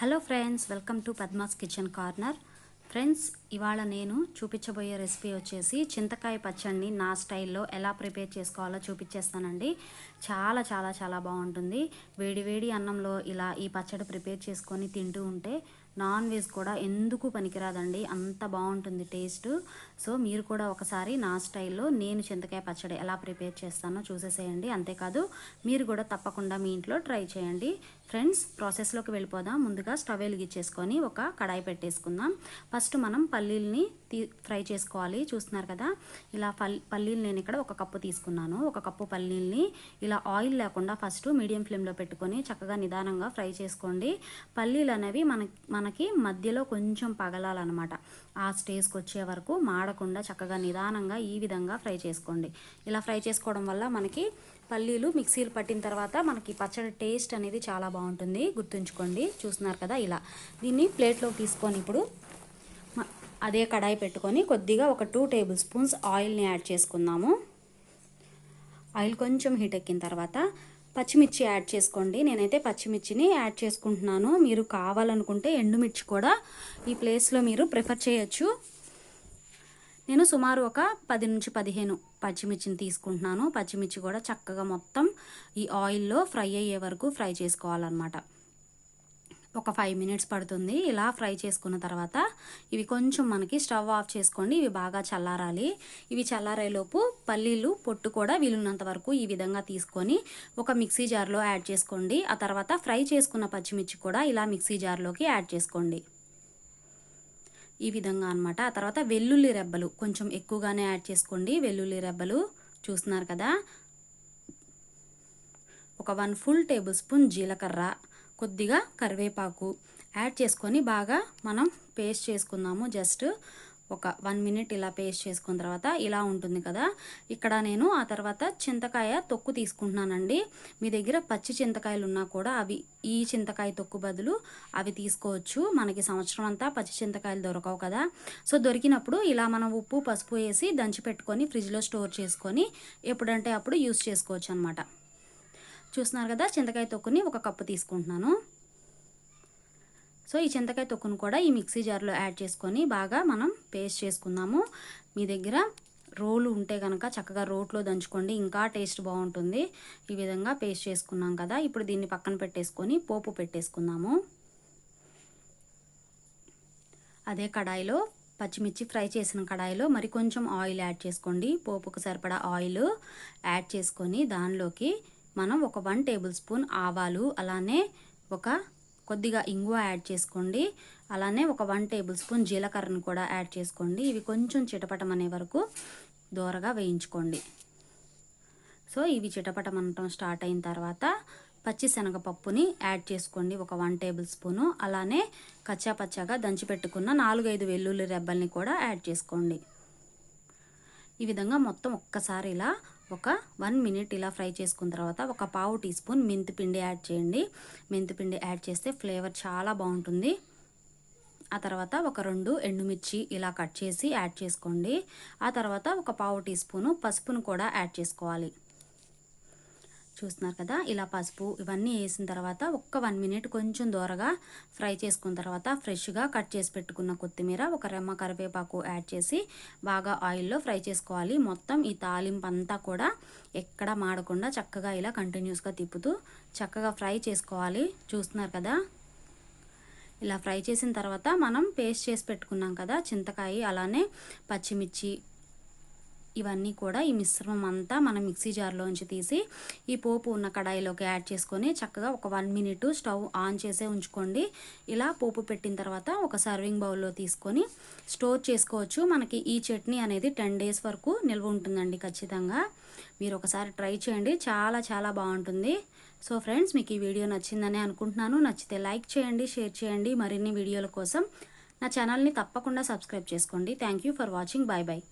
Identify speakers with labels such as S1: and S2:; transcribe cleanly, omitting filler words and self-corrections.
S1: Hello friends, welcome to Padma's kitchen corner. Friends, ఇవాళ నేను చూపించబోయే రెసిపీ వచ్చేసి చింతకాయ పచ్చడిని నా స్టైల్లో ఎలా ప్రిపేర్ చేసుకోవాలో చూపించేస్తానండి. చాలా చాలా చాలా బాగుంటుంది. వేడి వేడి అన్నంలో ఇలా ఈ పచ్చడి ప్రిపేర్ చేసుకొని తింటూ ఉంటే నాన్ వెజ్ కూడా ఎందుకు పనికిరాదండి, అంత బాగుంటుంది టేస్ట్. సో మీరు కూడా ఒకసారి నా స్టైల్లో నేను చింతకాయ పచ్చడి ఎలా ప్రిపేర్ చేస్తానో చూసేసేయండి. అంతేకాదు మీరు కూడా తప్పకుండా మీ ఇంట్లో ట్రై చేయండి. ఫ్రెండ్స్, ప్రాసెస్లోకి వెళ్ళిపోదాం. ముందుగా స్టవ్ వెలిగించేసుకొని ఒక కడాయి పెట్టేసుకుందాం. ఫస్ట్ మనం పల్లీల్ని ఫ్రై చేసుకోవాలి. చూస్తున్నారు కదా, ఇలా పల్లీలు నేను ఇక్కడ ఒక కప్పు తీసుకున్నాను. ఒక కప్పు పల్లీల్ని ఇలా ఆయిల్ లేకుండా ఫస్ట్ మీడియం ఫ్లేమ్లో పెట్టుకొని చక్కగా నిదానంగా ఫ్రై చేసుకోండి. పల్లీలు అనేవి మనకి మధ్యలో కొంచెం పగలాలన్నమాట. ఆ స్టేజ్కి వచ్చే వరకు మాడకుండా చక్కగా నిదానంగా ఈ విధంగా ఫ్రై చేసుకోండి. ఇలా ఫ్రై చేసుకోవడం వల్ల మనకి పల్లీలు మిక్సీలు పట్టిన తర్వాత మనకి పచ్చడి టేస్ట్ అనేది చాలా బాగుంటుంది, గుర్తుంచుకోండి. చూస్తున్నారు కదా, ఇలా దీన్ని ప్లేట్లోకి తీసుకొని ఇప్పుడు అదే కడాయి పెట్టుకొని కొద్దిగా ఒక 2 టేబుల్ స్పూన్స్ ఆయిల్ని యాడ్ చేసుకుందాము. ఆయిల్ కొంచెం హీట్ ఎక్కిన తర్వాత పచ్చిమిర్చి యాడ్ చేసుకోండి. నేనైతే పచ్చిమిర్చిని యాడ్ చేసుకుంటున్నాను. మీరు కావాలనుకుంటే ఎండుమిర్చి కూడా ఈ ప్లేస్లో మీరు ప్రిఫర్ చేయొచ్చు. నేను సుమారు ఒక 10 నుంచి 15 పచ్చిమిర్చిని తీసుకుంటున్నాను. పచ్చిమిర్చి కూడా చక్కగా మొత్తం ఈ ఆయిల్లో ఫ్రై అయ్యే వరకు ఫ్రై చేసుకోవాలన్నమాట. ఒక 5 మినిట్స్ పడుతుంది. ఇలా ఫ్రై చేసుకున్న తర్వాత ఇవి కొంచెం మనకి స్టవ్ ఆఫ్ చేసుకోండి. ఇవి బాగా చల్లారాలి. ఇవి చల్లారేలోపు పల్లీలు పొట్టు కూడా వీలున్నంత వరకు ఈ విధంగా తీసుకొని ఒక మిక్సీ జార్లో యాడ్ చేసుకోండి. ఆ తర్వాత ఫ్రై చేసుకున్న పచ్చిమిర్చి కూడా ఇలా మిక్సీ జార్లోకి యాడ్ చేసుకోండి. ఈ విధంగా అన్నమాట. ఆ తర్వాత వెల్లుల్లి రెబ్బలు కొంచెం ఎక్కువగానే యాడ్ చేసుకోండి. వెల్లుల్లి రెబ్బలు చూస్తున్నారు కదా, ఒక 1 ఫుల్ టేబుల్ స్పూన్ జీలకర్ర, కొద్దిగా కరివేపాకు యాడ్ చేసుకొని బాగా మనం పేస్ట్ చేసుకుందాము. జస్ట్ ఒక 1 మినిట్ ఇలా పేస్ట్ చేసుకున్న తర్వాత ఇలా ఉంటుంది కదా. ఇక్కడ నేను ఆ తర్వాత చింతకాయ తొక్కు తీసుకుంటున్నానండి. మీ దగ్గర పచ్చి చింతకాయలు ఉన్నా కూడా అవి ఈ చింతకాయ తొక్కు బదులు అవి తీసుకోవచ్చు. మనకి సంవత్సరం అంతా పచ్చి చింతకాయలు దొరకవు కదా. సో దొరికినప్పుడు ఇలా మనం ఉప్పు పసుపు వేసి దంచి పెట్టుకొని ఫ్రిడ్జ్లో స్టోర్ చేసుకొని ఎప్పుడంటే అప్పుడు యూస్ చేసుకోవచ్చు అనమాట. చూస్తున్నారు కదా, చింతకాయ తొక్కుని ఒక కప్పు తీసుకుంటున్నాను. సో ఈ చింతకాయ తొక్కును కూడా ఈ మిక్సీ జార్లో యాడ్ చేసుకొని బాగా మనం పేస్ట్ చేసుకుందాము. మీ దగ్గర రోలు ఉంటే కనుక చక్కగా రోట్లో దంచుకోండి, ఇంకా టేస్ట్ బాగుంటుంది. ఈ విధంగా పేస్ట్ చేసుకున్నాం కదా, ఇప్పుడు దీన్ని పక్కన పెట్టేసుకొని పోపు పెట్టేసుకుందాము. అదే కడాయిలో పచ్చిమిర్చి ఫ్రై చేసిన కడాయిలో మరి కొంచెం ఆయిల్ యాడ్ చేసుకోండి. పోపుకు సరిపడా ఆయిల్ యాడ్ చేసుకొని దానిలోకి మనం ఒక 1 టేబుల్ స్పూన్ ఆవాలు, అలానే ఒక కొద్దిగా ఇంగువ యాడ్ చేసుకోండి. అలానే ఒక 1 టేబుల్ స్పూన్ జీలకర్రను కూడా యాడ్ చేసుకోండి. ఇవి కొంచెం చిటపటం అనే వరకు దోరగా వేయించుకోండి. సో ఇవి చిటపటమనటం స్టార్ట్ అయిన తర్వాత పచ్చిశనగపప్పుని యాడ్ చేసుకోండి, ఒక 1 టేబుల్ స్పూను. అలానే కచ్చాపచ్చాగా దంచి పెట్టుకున్న 4-5 వెల్లుల్లి రెబ్బల్ని కూడా యాడ్ చేసుకోండి. ఈ విధంగా మొత్తం ఒక్కసారి ఇలా ఒక 1 మినిట్ ఇలా ఫ్రై చేసుకున్న తర్వాత ఒక 1/2 టీ స్పూన్ మెంతిపిండి యాడ్ చేయండి. మెంతిపిండి యాడ్ చేస్తే ఫ్లేవర్ చాలా బాగుంటుంది. ఆ తర్వాత ఒక 2 ఎండుమిర్చి ఇలా కట్ చేసి యాడ్ చేసుకోండి. ఆ తర్వాత ఒక 1/2 టీ స్పూను పసుపును కూడా యాడ్ చేసుకోవాలి. చూస్తున్నారు కదా, ఇలా పసుపు ఇవన్నీ వేసిన తర్వాత ఒక్క 1 మినిట్ కొంచెం దోరగా ఫ్రై చేసుకున్న తర్వాత ఫ్రెష్గా కట్ చేసి పెట్టుకున్న కొత్తిమీర, ఒక రెమ్మ కరివేపాకు యాడ్ చేసి బాగా ఆయిల్లో ఫ్రై చేసుకోవాలి. మొత్తం ఈ తాలింపు అంతా కూడా ఎక్కడ మాడకుండా చక్కగా ఇలా కంటిన్యూస్గా తిప్పుతూ చక్కగా ఫ్రై చేసుకోవాలి. చూస్తున్నారు కదా, ఇలా ఫ్రై చేసిన తర్వాత మనం పేస్ట్ చేసి పెట్టుకున్నాం కదా చింతకాయ, అలానే పచ్చిమిర్చి, ఇవన్నీ కూడా ఈ మిశ్రమం అంతా మనం మిక్సీ జార్లోంచి తీసి ఈ పోపు ఉన్న కడాయిలోకి యాడ్ చేసుకొని చక్కగా ఒక 1 మినిట్ స్టవ్ ఆన్ చేసే ఉంచుకోండి. ఇలా పోపు పెట్టిన తర్వాత ఒక సర్వింగ్ బౌల్లో తీసుకొని స్టోర్ చేసుకోవచ్చు. మనకి ఈ చట్నీ అనేది 10 డేస్ వరకు నిల్వ ఉంటుందండి. ఖచ్చితంగా మీరు ఒకసారి ట్రై చేయండి, చాలా చాలా బాగుంటుంది. సో ఫ్రెండ్స్, మీకు ఈ వీడియో నచ్చిందని అనుకుంటున్నాను. నచ్చితే లైక్ చేయండి, షేర్ చేయండి. మరిన్ని వీడియోల కోసం నా ఛానల్ని తప్పకుండా సబ్స్క్రైబ్ చేసుకోండి. Thank you for watching. Bye bye.